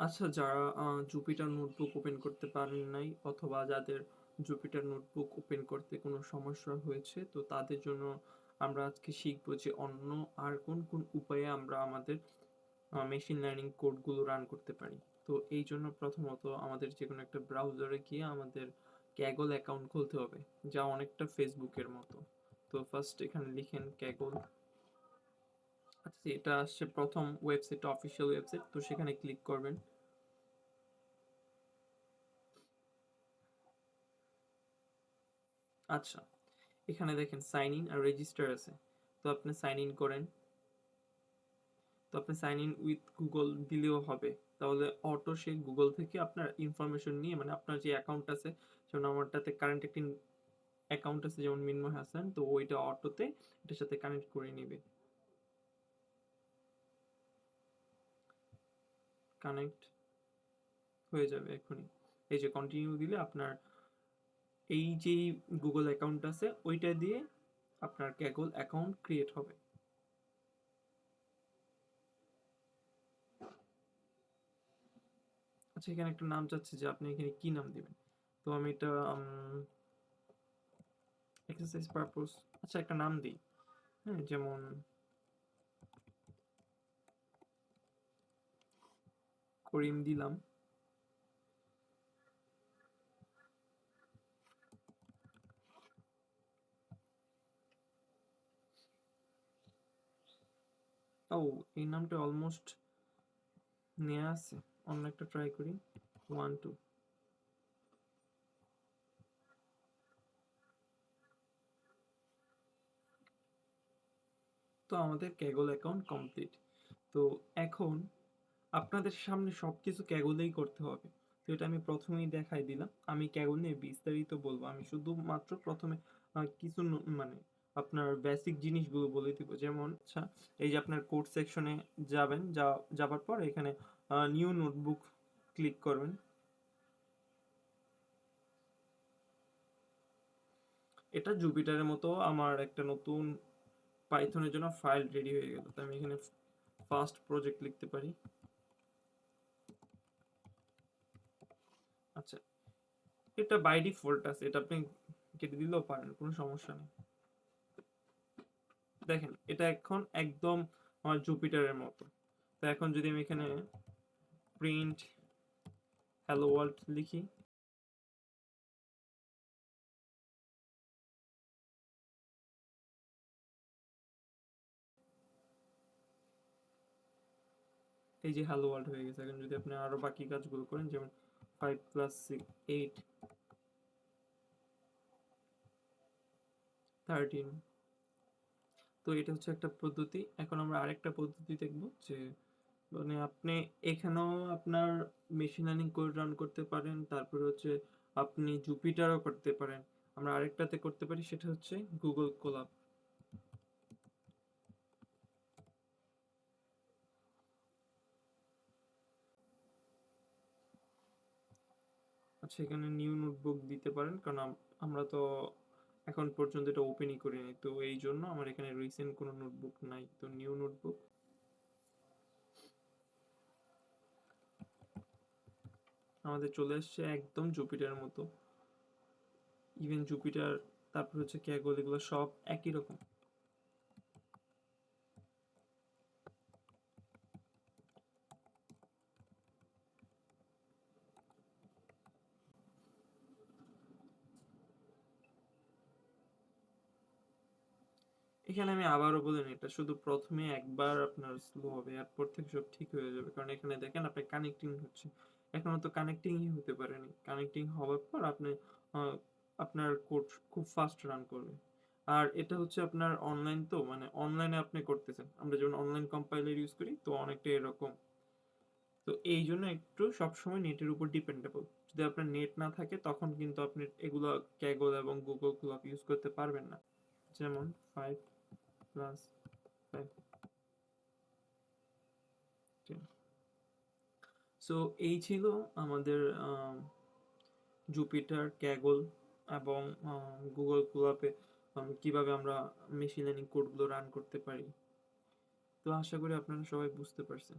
আচ্ছা, যারা Jupiter notebook open করতে পারেন নাই অথবা যাদের জুপিটার নোটবুক ওপেন করতে কোনো সমস্যা হয়েছে, তো তাদের জন্য আমরা আজকে শিখবো যে অন্য আর কোন উপায়ে আমরা আমাদের মেশিন লার্নিং কোডগুলো রান করতে পারি। তো এই জন্য প্রথমত আমাদের যেকোনো একটা ব্রাউজারে গিয়ে আমাদের ক্যাগল অ্যাকাউন্ট খুলতে হবে, যা অনেকটা ফেসবুকের মতো। তো ফার্স্ট এখানে লিখেন ক্যাগল। আচ্ছা, এটা আসছে প্রথম ওয়েবসাইট, অফিসিয়াল ওয়েবসাইট, তো সেখানে ক্লিক করবেন। আচ্ছা, এখানে দেখেন সাইন ইন আর রেজিস্টার আছে। তো আপনি সাইন ইন করেন। তো আপনি সাইন ইন উইথ গুগল দিলেও হবে। তাহলে অটো সে গুগল থেকে আপনার ইনফরমেশন নিয়ে, মানে আপনার যে অ্যাকাউন্ট আছে, যেমন আমারটাতে কারেন্ট একটি অ্যাকাউন্ট আছে যেমন মিনময় হাসান, তো ওইটা অটোতে এটার সাথে কানেক্ট করে নিবে। কানেক্ট হয়ে যাবে এখনই। এই যে কন্টিনিউ দিলে আপনার এই যে গুগল অ্যাকাউন্ট আছে ওইটা দিয়ে আপনার ক্যাগল অ্যাকাউন্ট ক্রিয়েট হবে। আচ্ছা, এখানে একটা নাম চাচ্ছে যে আপনি এখানে কি নাম দিবেন। তো আমি এটা এক্সারসাইজ পারপোজ, আচ্ছা একটা নাম দিই। হ্যাঁ, যেমন করিম দিলাম। ও, এই নামটা অলমোস্ট নেওয়া আছে। অন্য একটা ট্রাই করি। 1 2। তো আমাদের ক্যাগল অ্যাকাউন্ট কমপ্লিট। তো এখন আপনাদের সামনে সবকিছু ক্যাগলেই করতে হবে। তো এটা আমি প্রথমেই দেখাই দিলাম। আমি ক্যাগল নিয়ে বিস্তারিত বলবো, আমি শুধুমাত্র প্রথমে কিছু মানে আপনার বেসিক জিনিসগুলো বলে দিব। যেমন আচ্ছা, এই যে আপনার কোড সেকশনে যাবেন, যাবার পর এখানে নিউ নোটবুক ক্লিক করবেন। এটা জুপিটারের মতো আমার একটা নতুন পাইথনের জন্য ফাইল রেডি হয়ে গেল। তো আমি এখানে ফার্স্ট প্রজেক্ট লিখতে পারি। আচ্ছা, এটা বাই ডিফল্ট আছে, এটা আপনি কেটে দিলেও পারেন, কোনো সমস্যা নেই। দেখেন এটা এখন একদম আমার জুপিটারের মতো। তো এখন যদি আমি এখানে প্রিন্ট হ্যালো ওয়ার্ল্ড লিখি, এই যে হ্যালো ওয়ার্ল্ড হয়ে গেছে। এখন যদি আপনি আরো বাকি কাজগুলো করেন, যেমন 5 + 6 8 13, তো এটা হচ্ছে একটা পদ্ধতি। এখন আমরা আরেকটা পদ্ধতি দেখব যে মানে আপনি এখানেও আপনার মেশিন লার্নিং কোড রান করতে পারেন, তারপরে হচ্ছে আপনি জুপিটারও করতে পারেন। আমরা আরেকটাতে করতে পারি, সেটা হচ্ছে গুগল কোলাব। আচ্ছা, এখানে নিউ নোটবুক দিতে পারেন, কারণ আমরা তো এখন পর্যন্ত এটা ওপেনই করিনি, তো এই জন্য আমার এখানে রিসেন্ট কোনো নোটবুক নাই। তো নিউ নোটবুক আমাদের চলে আসছে একদম জুপিটারের মতো। ইভেন জুপিটার, তারপর হচ্ছে ক্যাগল, এগুলো সব একই রকম। এখানে আমি আবারও বলি না, এটা শুধু প্রথমে একবার আপনার স্লো হবে, এরপর থেকে সব ঠিক হয়ে যাবে। কারণ এখানে দেখেন আপনার কানেক্টিং হচ্ছে, এখনো তো কানেক্টিংই হতে পারেনি। কানেক্টিং হওয়ার পর আপনি আহ, আপনার কোড খুব ফাস্ট রান করবে। আর এটা হচ্ছে আপনার অনলাইন, তো মানে অনলাইনে আপনি করতেছেন, আমরা যেমন অনলাইন কম্পাইলার ইউজ করি, তো অনেকটা এরকম। তো এই জন্য একটু সবসময় নেটের উপর ডিপেন্ডেবল। যদি আপনার নেট না থাকে তখন কিন্তু আপনি এগুলো ক্যাগল এবং গুগল ক্লক ইউজ করতে পারবেন না। যেমন 5 + 5 10। সো এই ছিল আমাদের জুপিটার, ক্যাগল এবং গুগল কোলাপে কিভাবে আমরা মেশিন লার্নিং কোডগুলো রান করতে পারি। তো আশা করি আপনারা সবাই বুঝতে পারছেন।